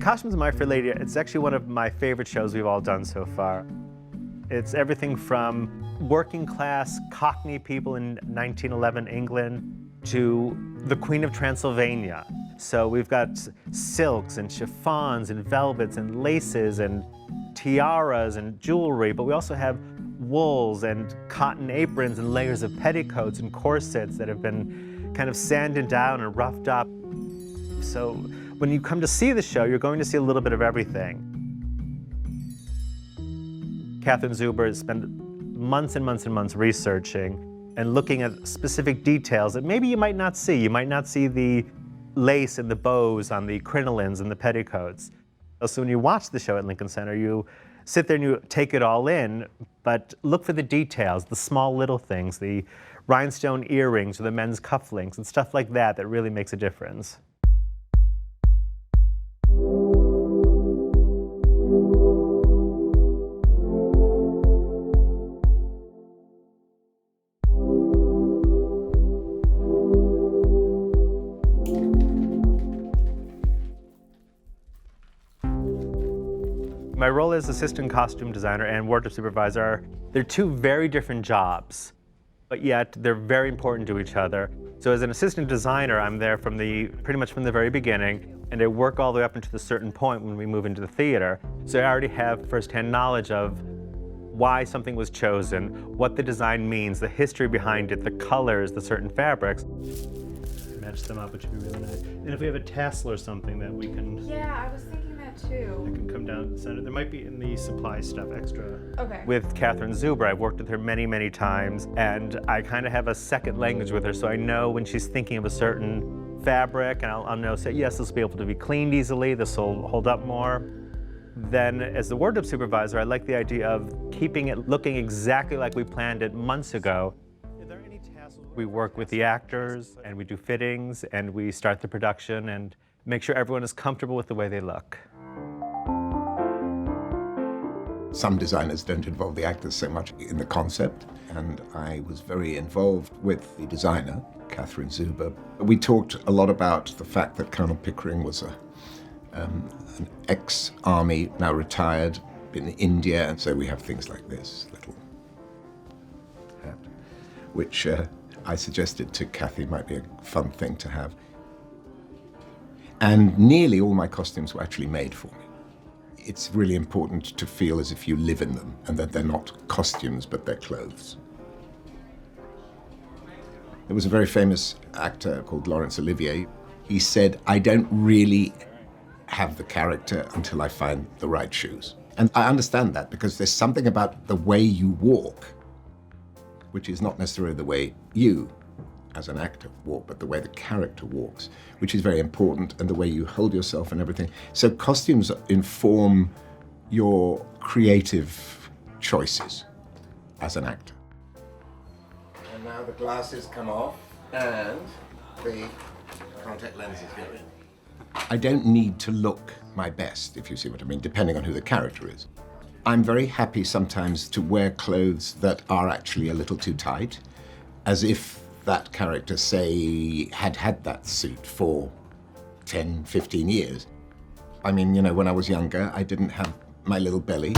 Costumes of My Fair Lady, it's actually one of my favorite shows we've all done so far. It's everything from working class Cockney people in 1911 England to the Queen of Transylvania. So we've got silks and chiffons and velvets and laces and tiaras and jewelry, but we also have wools and cotton aprons and layers of petticoats and corsets that have been kind of sanded down and roughed up. So when you come to see the show, you're going to see a little bit of everything. Catherine Zuber has spent months and months and months researching and looking at specific details that maybe you might not see. You might not see the lace and the bows on the crinolines and the petticoats. So when you watch the show at Lincoln Center, you sit there and you take it all in, but look for the details, the small little things, the rhinestone earrings or the men's cufflinks and stuff like that that really makes a difference. My role as assistant costume designer and wardrobe supervisor, they're two very different jobs, but yet they're very important to each other. So as an assistant designer, I'm there pretty much from the very beginning, and I work all the way up until a certain point when we move into the theater. So I already have firsthand knowledge of why something was chosen, what the design means, the history behind it, the colors, the certain fabrics. Match them up, which would be really nice. And if we have a tassel or something that we can... Yeah, I was thinking that too. It can come down the center. There might be in the supply stuff extra. Okay. With Catherine Zuber, I've worked with her many, many times, and I kind of have a second language with her, so I know when she's thinking of a certain fabric, and I'll know, say, yes, this will be able to be cleaned easily, this will hold up more. Then, as the wardrobe supervisor, I like the idea of keeping it looking exactly like we planned it months ago. We work with the actors, and we do fittings, and we start the production, and make sure everyone is comfortable with the way they look. Some designers don't involve the actors so much in the concept, and I was very involved with the designer, Catherine Zuber. We talked a lot about the fact that Colonel Pickering was an ex-army, now retired, in India, and so we have things like this little hat, which I suggested to Kathy might be a fun thing to have. And nearly all my costumes were actually made for me. It's really important to feel as if you live in them and that they're not costumes, but they're clothes. There was a very famous actor called Laurence Olivier. He said, I don't really have the character until I find the right shoes. And I understand that because there's something about the way you walk, which is not necessarily the way you, as an actor, walk, but the way the character walks, which is very important, and the way you hold yourself and everything. So costumes inform your creative choices as an actor. And now the glasses come off, and the contact lenses go in. I don't need to look my best, if you see what I mean, depending on who the character is. I'm very happy sometimes to wear clothes that are actually a little too tight, as if that character, say, had had that suit for 10, 15 years. I mean, you know, when I was younger, I didn't have my little belly,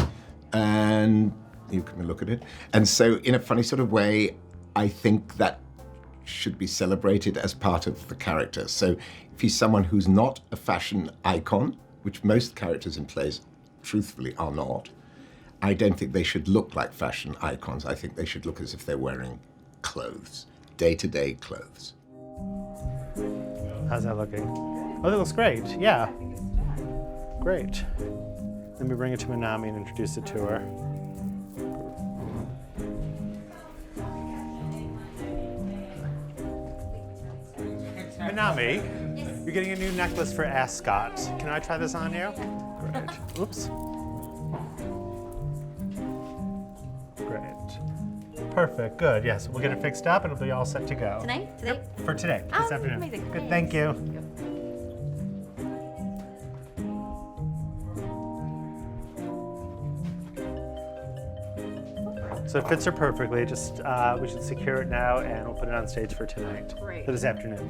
and you can look at it. And so, in a funny sort of way, I think that should be celebrated as part of the character. So if he's someone who's not a fashion icon, which most characters in plays truthfully are not, I don't think they should look like fashion icons. I think they should look as if they're wearing clothes, day-to-day clothes. How's that looking? Oh, that looks great, yeah. Great. Let me bring it to Manami and introduce it to her. Manami, you're getting a new necklace for Ascot. Can I try this on you? Great. Oops. Great. Perfect, good, yes. We'll get it fixed up and it'll be all set to go. Tonight? Today? Yep, for today, this afternoon. Amazing. Good, thank you. So it fits her perfectly. Just we should secure it now and we'll put it on stage for tonight. Great. For this afternoon.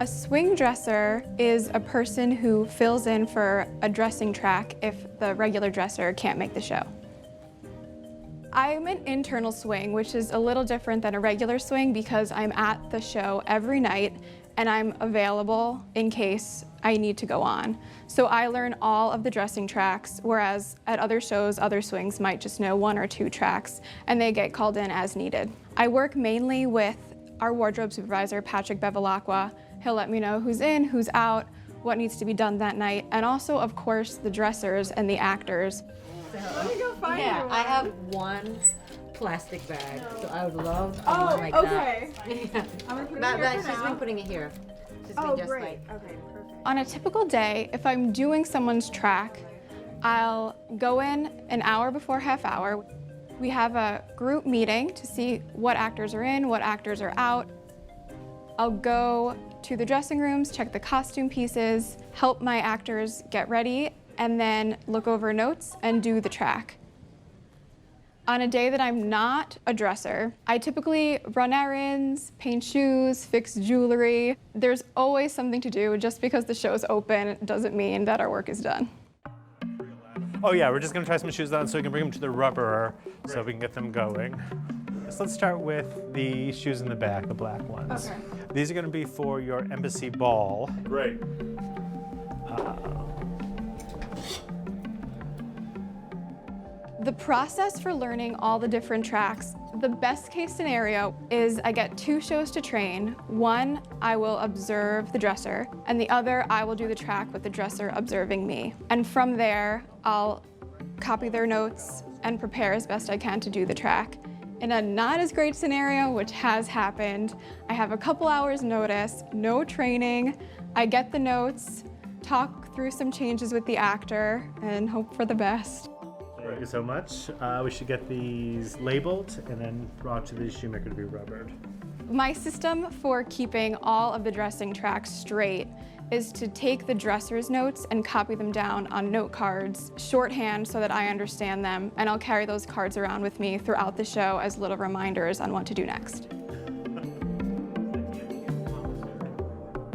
A swing dresser is a person who fills in for a dressing track if the regular dresser can't make the show. I'm an internal swing, which is a little different than a regular swing because I'm at the show every night and I'm available in case I need to go on. So I learn all of the dressing tracks, whereas at other shows, other swings might just know 1 or 2 tracks and they get called in as needed. I work mainly with our wardrobe supervisor, Patrick Bevilacqua. He'll let me know who's in, who's out, what needs to be done that night, and also, of course, the dressers and the actors. Let me go find Yeah, you I one. have one plastic bag, so I would love one like okay. that. Yeah. I'm gonna put it That, here for she's now. been putting it here. She's Oh, been just great. like, Okay, perfect. On a typical day, if I'm doing someone's track, I'll go in an hour before half hour. We have a group meeting to see what actors are in, what actors are out. I'll go to the dressing rooms, check the costume pieces, help my actors get ready, and then look over notes and do the track. On a day that I'm not a dresser, I typically run errands, paint shoes, fix jewelry. There's always something to do. Just because the show's open doesn't mean that our work is done. Oh yeah, we're just gonna try some shoes on so we can bring them to the rubberer so we can get them going. So let's start with the shoes in the back, the black ones. Okay. These are gonna be for your embassy ball. Great. The process for learning all the different tracks, the best case scenario is I get 2 shows to train. One, I will observe the dresser, and the other, I will do the track with the dresser observing me. And from there, I'll copy their notes and prepare as best I can to do the track. In a not as great scenario, which has happened, I have a couple hours notice, no training, I get the notes, talk through some changes with the actor, and hope for the best. Thank you so much. We should get these labeled and then brought to the shoemaker to be rubbered. My system for keeping all of the dressing tracks straight is to take the dresser's notes and copy them down on note cards, shorthand so that I understand them, and I'll carry those cards around with me throughout the show as little reminders on what to do next.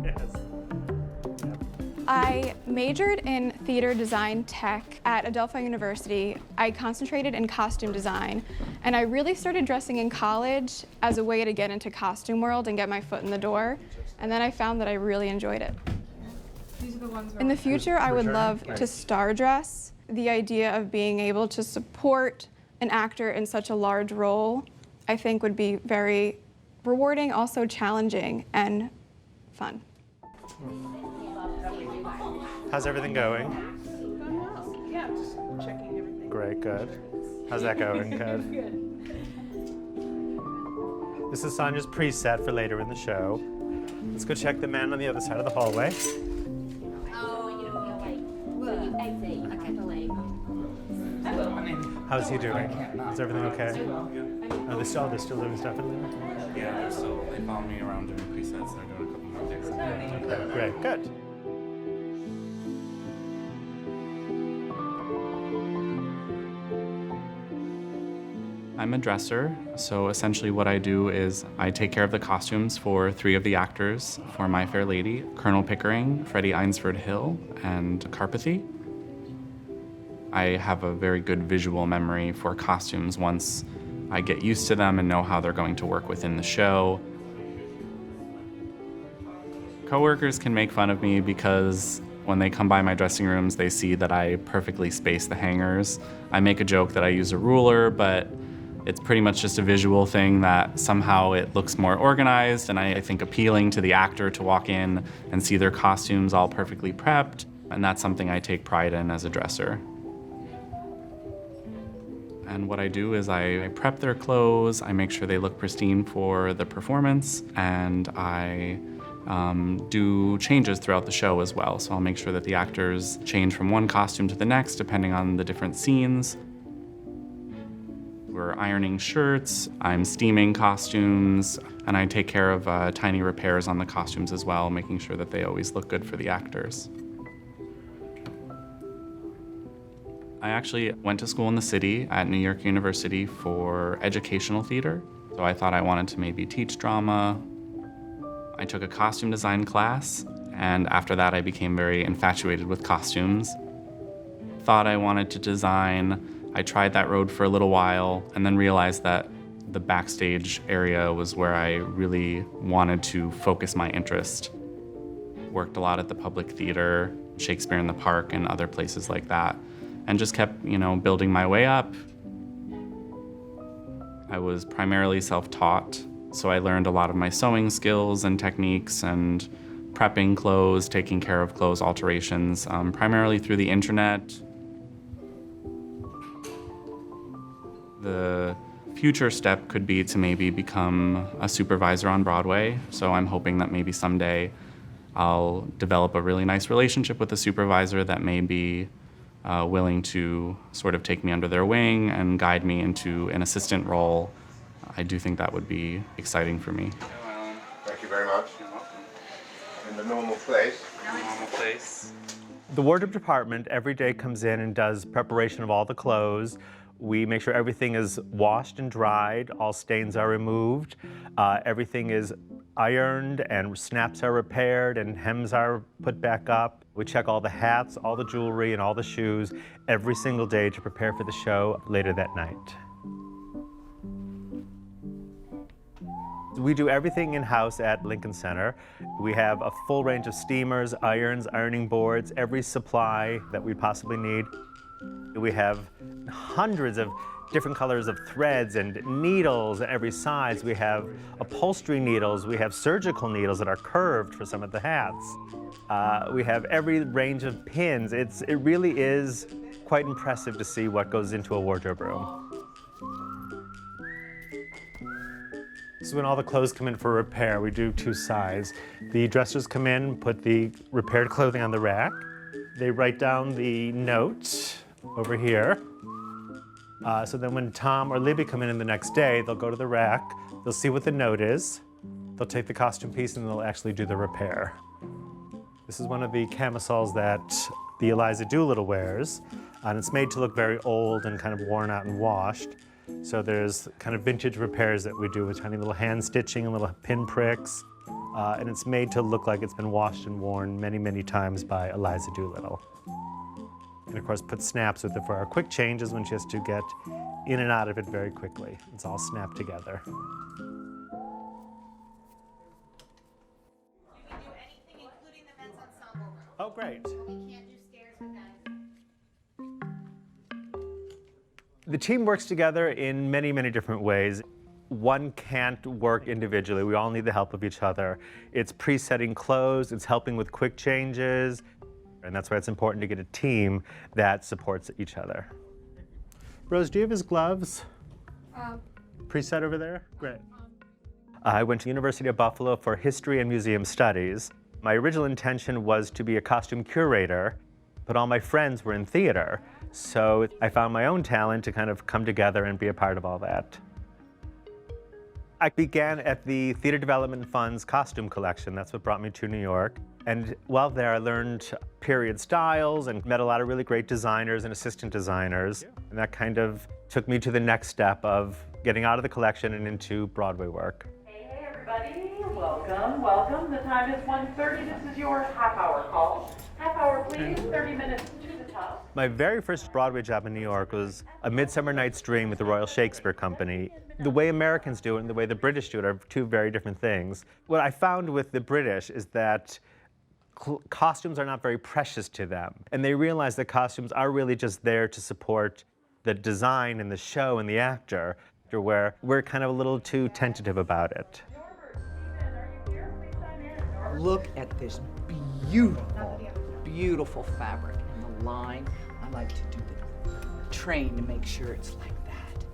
Yes. I majored in theater design tech at Adelphi University. I concentrated in costume design, and I really started dressing in college as a way to get into costume world and get my foot in the door, and then I found that I really enjoyed it. These are the ones In the future, I would love to star dress. The idea of being able to support an actor in such a large role, I think would be very rewarding, also challenging and fun. How's everything going? Yeah, just checking everything. Great, good. How's that going? Good. This is Sonia's preset for later in the show. Let's go check the man on the other side of the hallway. How's he doing? Is everything okay? They're still doing stuff in there? Yeah, they found me around doing presets. They're doing a couple more things. Okay, great, good. I'm a dresser, so essentially what I do is I take care of the costumes for 3 of the actors for My Fair Lady, Colonel Pickering, Freddie Eynsford Hill, and Carpathy. I have a very good visual memory for costumes once I get used to them and know how they're going to work within the show. Coworkers can make fun of me because when they come by my dressing rooms, they see that I perfectly space the hangers. I make a joke that I use a ruler, but it's pretty much just a visual thing that somehow it looks more organized and I think appealing to the actor to walk in and see their costumes all perfectly prepped, and that's something I take pride in as a dresser. And what I do is I prep their clothes, I make sure they look pristine for the performance, and I do changes throughout the show as well. So I'll make sure that the actors change from one costume to the next depending on the different scenes. We're ironing shirts, I'm steaming costumes, and I take care of tiny repairs on the costumes as well, making sure that they always look good for the actors. I actually went to school in the city at New York University for educational theater. So I thought I wanted to maybe teach drama. I took a costume design class, and after that I became very infatuated with costumes. Thought I wanted to design. I tried that road for a little while and then realized that the backstage area was where I really wanted to focus my interest. Worked a lot at the Public Theater, Shakespeare in the Park, and other places like that, and just kept, building my way up. I was primarily self-taught, so I learned a lot of my sewing skills and techniques and prepping clothes, taking care of clothes alterations, primarily through the internet. The future step could be to maybe become a supervisor on Broadway, so I'm hoping that maybe someday I'll develop a really nice relationship with a supervisor that may be willing to sort of take me under their wing and guide me into an assistant role. I do think that would be exciting for me. Thank you very much. You're welcome. In the normal place. Normal place. The wardrobe department every day comes in and does preparation of all the clothes. We make sure everything is washed and dried, all stains are removed, everything is ironed and snaps are repaired and hems are put back up. We check all the hats, all the jewelry, and all the shoes every single day to prepare for the show later that night. We do everything in-house at Lincoln Center. We have a full range of steamers, irons, ironing boards, every supply that we possibly need. We have hundreds of different colors of threads and needles at every size. We have upholstery needles. We have surgical needles that are curved for some of the hats. We have every range of pins. It really is quite impressive to see what goes into a wardrobe room. This is when all the clothes come in for repair. We do two sides. The dressers come in, put the repaired clothing on the rack. They write down the note over here. So then when Tom or Libby come in the next day, they'll go to the rack, they'll see what the note is, they'll take the costume piece and they'll actually do the repair. This is one of the camisoles that the Eliza Doolittle wears, and it's made to look very old and kind of worn out and washed. So there's kind of vintage repairs that we do with tiny little hand stitching and little pin pricks, and it's made to look like it's been washed and worn many, many times by Eliza Doolittle. And of course, put snaps with it for our quick changes when she has to get in and out of it very quickly. It's all snapped together. You can do anything, including the men's ensemble room. Oh, great. We can't do stairs with that. The team works together in many, many different ways. One can't work individually. We all need the help of each other. It's pre-setting clothes, it's helping with quick changes, and that's why it's important to get a team that supports each other. Rose, do you have his gloves? Preset over there? Great. I went to the University of Buffalo for history and museum studies. My original intention was to be a costume curator, but all my friends were in theater. So I found my own talent to kind of come together and be a part of all that. I began at the Theater Development Fund's costume collection. That's what brought me to New York. And while there, I learned period styles and met a lot of really great designers and assistant designers. And that kind of took me to the next step of getting out of the collection and into Broadway work. Hey everybody, welcome, welcome. The time is 1:30. This is your half-hour call. Half hour, please, 30 minutes to the top. My very first Broadway job in New York was A Midsummer Night's Dream with the Royal Shakespeare Company. The way Americans do it and the way the British do it are two very different things. What I found with the British is that costumes are not very precious to them. And they realize that costumes are really just there to support the design and the show and the actor, where we're kind of a little too tentative about it. Look at this beautiful fabric and the line. I like to do the train to make sure it's like that.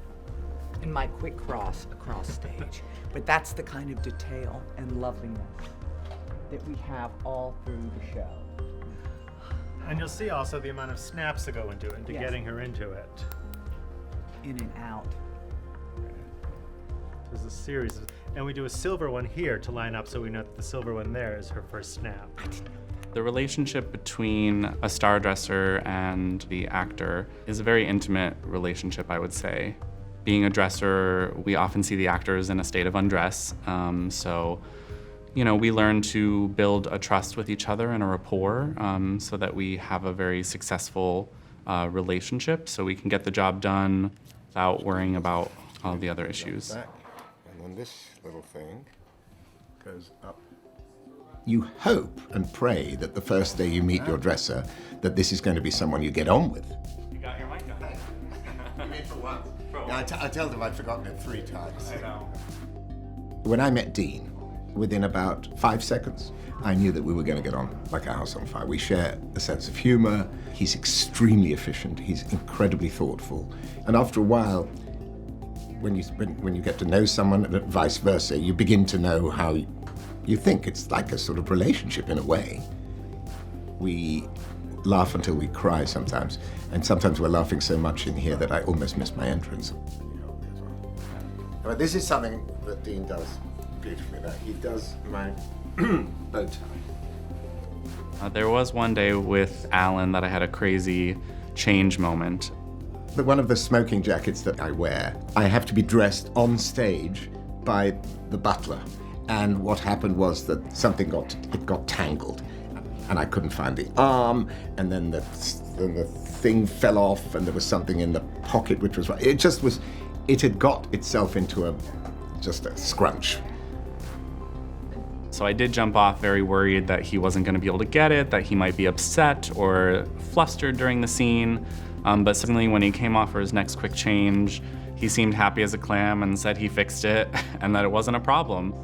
And my quick cross across stage. But that's the kind of detail and loveliness that we have all through the show. And you'll see also the amount of snaps that go into it, into getting her into it. In and out. There's a series, and we do a silver one here to line up so we know that the silver one there is her first snap. The relationship between a star dresser and the actor is a very intimate relationship, I would say. Being a dresser, we often see the actors in a state of undress, so You know, we learn to build a trust with each other and a rapport so that we have a very successful relationship, so we can get the job done without worrying about all the other issues. And then this little thing goes up. You hope and pray that the first day you meet your dresser, that this is going to be someone you get on with. You got your mic on. You mean for once? I told them I'd forgotten it 3 times. I know. When I met Dean, within about 5 seconds, I knew that we were going to get on like a house on fire. We share a sense of humor. He's extremely efficient. He's incredibly thoughtful. And after a while, when you get to know someone and vice versa, you begin to know how you think. It's like a sort of relationship in a way. We laugh until we cry sometimes, and sometimes we're laughing so much in here that I almost miss my entrance. But this is something that Dean does beautifully. Now, he does my bow tie. There was one day with Allan that I had a crazy change moment. One of the smoking jackets that I wear, I have to be dressed on stage by the butler. And what happened was that something got tangled, and I couldn't find the arm, and then the thing fell off, and there was something in the pocket which was, it had got itself into just a scrunch. So I did jump off very worried that he wasn't going to be able to get it, that he might be upset or flustered during the scene. But suddenly when he came off for his next quick change, he seemed happy as a clam and said he fixed it and that it wasn't a problem.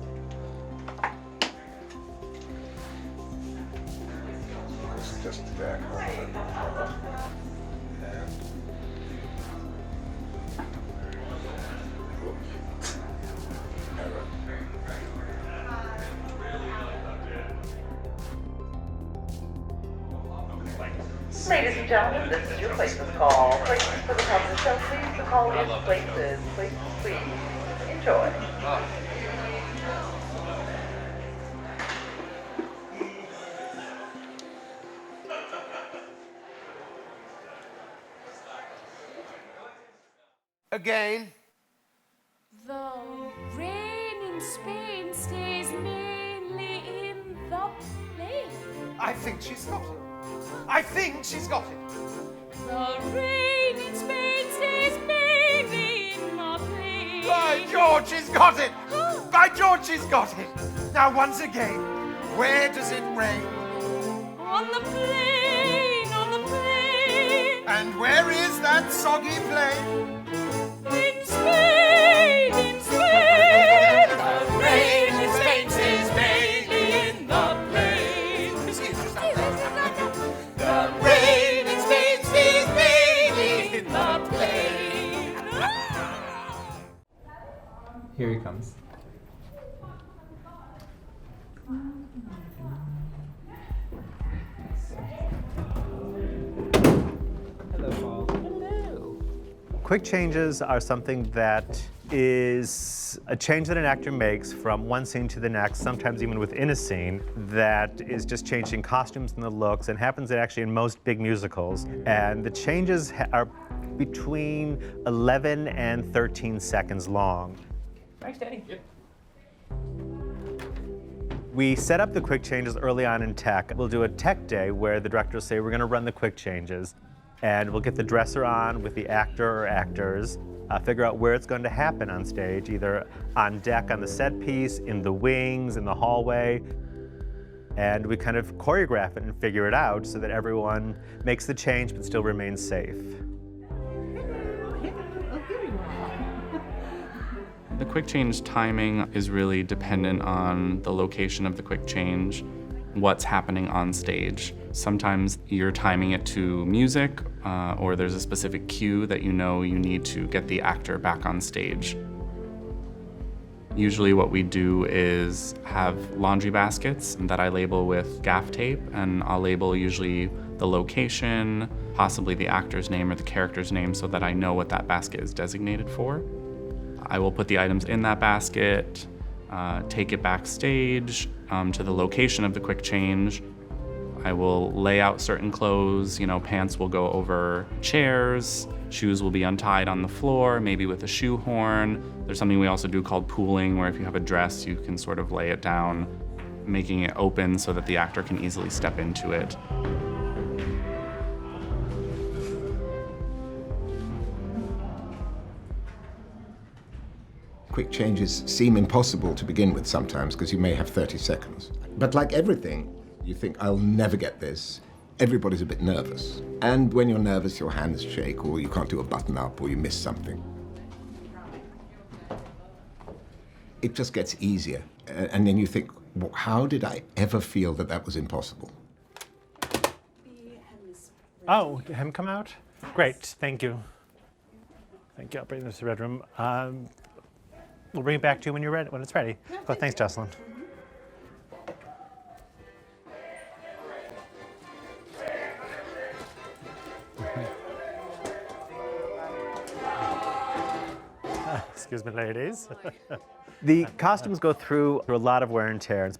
Just there. Ladies and gentlemen, this is your Places call. Places for the top of the show, please. The call is Places. Places, please. Enjoy. Again. The rain in Spain stays mainly in the plain. I think she's got it. I think she's got it. The rain in Spain stays mainly in the plain. By George, she's got it. By George, she's got it. Now, once again, where does it rain? On the plain, on the plain. And where is that soggy plain? In Spain, in Spain. The rain in Spain stays mainly in the plain. The rain in Spain stays mainly in the plain. Here he comes. Hello, Paul. Hello. Quick changes are something that is a change that an actor makes from one scene to the next, sometimes even within a scene, that is just changing costumes and the looks, and happens actually in most big musicals. And the changes are between 11 and 13 seconds long. Thanks, Daddy. Yep. We set up the quick changes early on in tech. We'll do a tech day where the directors say we're going to run the quick changes, and we'll get the dresser on with the actor or actors, figure out where it's going to happen on stage, either on deck on the set piece, in the wings, in the hallway, and we kind of choreograph it and figure it out so that everyone makes the change but still remains safe. The quick change timing is really dependent on the location of the quick change, what's happening on stage. Sometimes you're timing it to music, or there's a specific cue that you know you need to get the actor back on stage. Usually what we do is have laundry baskets that I label with gaff tape, and I'll label usually the location, possibly the actor's name or the character's name, so that I know what that basket is designated for. I will put the items in that basket, take it backstage to the location of the quick change. I will lay out certain clothes, pants will go over chairs, shoes will be untied on the floor, maybe with a shoehorn. There's something we also do called pooling, where if you have a dress, you can sort of lay it down making it open so that the actor can easily step into it. Quick changes seem impossible to begin with sometimes because you may have 30 seconds. But like everything, you think, I'll never get this. Everybody's a bit nervous. And when you're nervous, your hands shake, or you can't do a button up, or you miss something. It just gets easier. And then you think, well, how did I ever feel that that was impossible? Oh, hem come out? Great, thank you. Thank you, I'll bring this to the red room. We'll bring it back to you when you're ready, when it's ready. Oh, thanks, Jocelyn. Excuse me, ladies. The costumes go through a lot of wear and tear.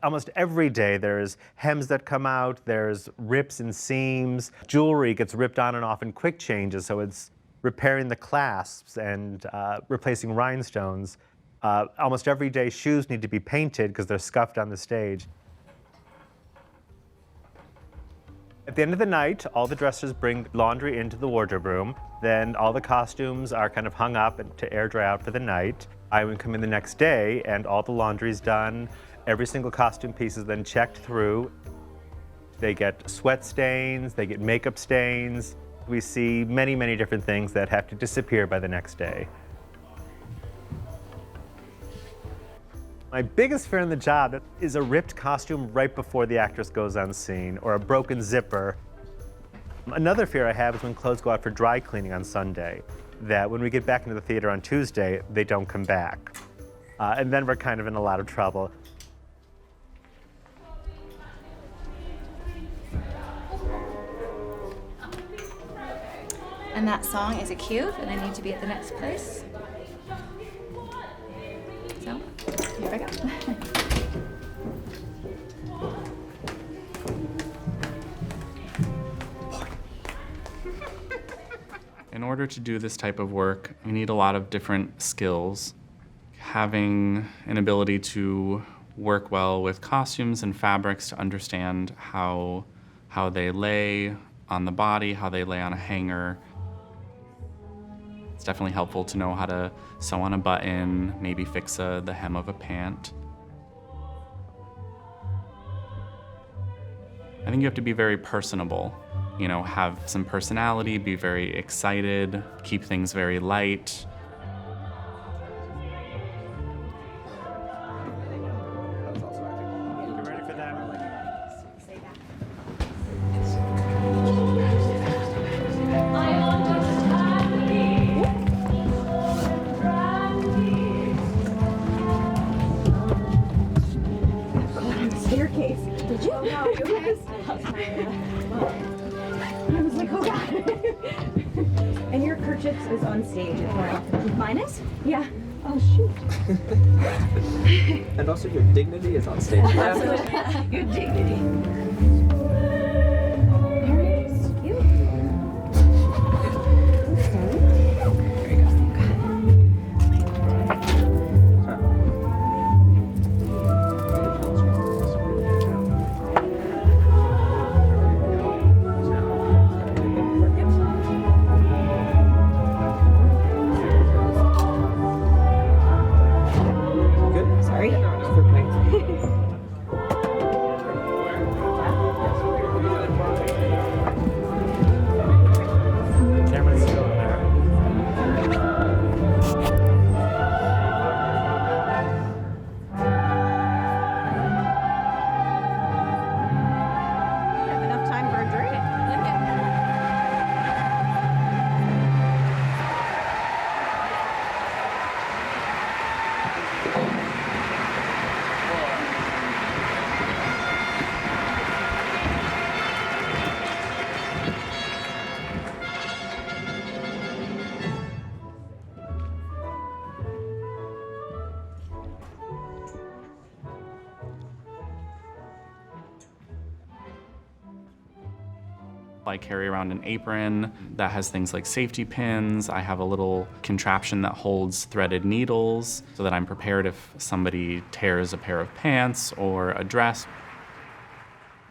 Almost every day there's hems that come out, there's rips and seams. Jewelry gets ripped on and off in quick changes, so it's repairing the clasps and replacing rhinestones. Almost every day shoes need to be painted because they're scuffed on the stage. At the end of the night, all the dressers bring laundry into the wardrobe room. Then all the costumes are kind of hung up to air dry out for the night. I would come in the next day and all the laundry's done. Every single costume piece is then checked through. They get sweat stains, they get makeup stains. We see many, many different things that have to disappear by the next day. My biggest fear in the job is a ripped costume right before the actress goes on scene, or a broken zipper. Another fear I have is when clothes go out for dry cleaning on Sunday, that when we get back into the theater on Tuesday, they don't come back. And then we're kind of in a lot of trouble. And that song is a cue, and I need to be at the next place. So, here I go. In order to do this type of work, you need a lot of different skills. Having an ability to work well with costumes and fabrics to understand how they lay on the body, how they lay on a hanger. It's definitely helpful to know how to sew on a button, maybe fix the hem of a pant. I think you have to be very personable. You know, have some personality, be very excited, keep things very light. You ready for that? Staircase. Did you? No, it was. I was like, oh god. And your kerchief is on stage as well. Mine is? Yeah. Oh shoot. And also your dignity is on stage. Absolutely. Your dignity. I carry around an apron that has things like safety pins. I have a little contraption that holds threaded needles so that I'm prepared if somebody tears a pair of pants or a dress.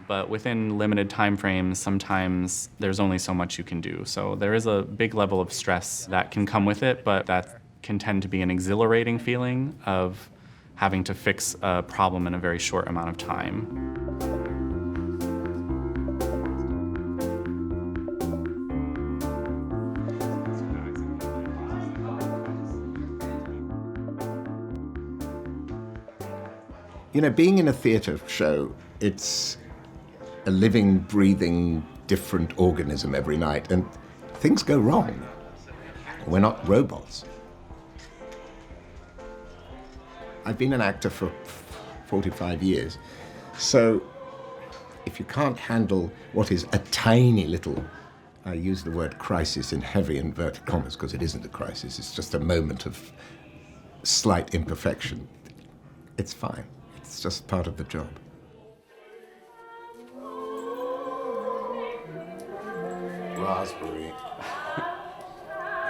But within limited time frames, sometimes there's only so much you can do. So there is a big level of stress that can come with it, but that can tend to be an exhilarating feeling of having to fix a problem in a very short amount of time. You know, being in a theatre show, it's a living, breathing, different organism every night, and things go wrong. We're not robots. I've been an actor for 45 years, so if you can't handle what is a tiny little, I use the word crisis in heavy inverted commas because it isn't a crisis, it's just a moment of slight imperfection, it's fine. It's just part of the job. Raspberry. Here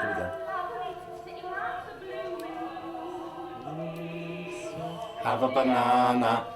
we go. Have a banana.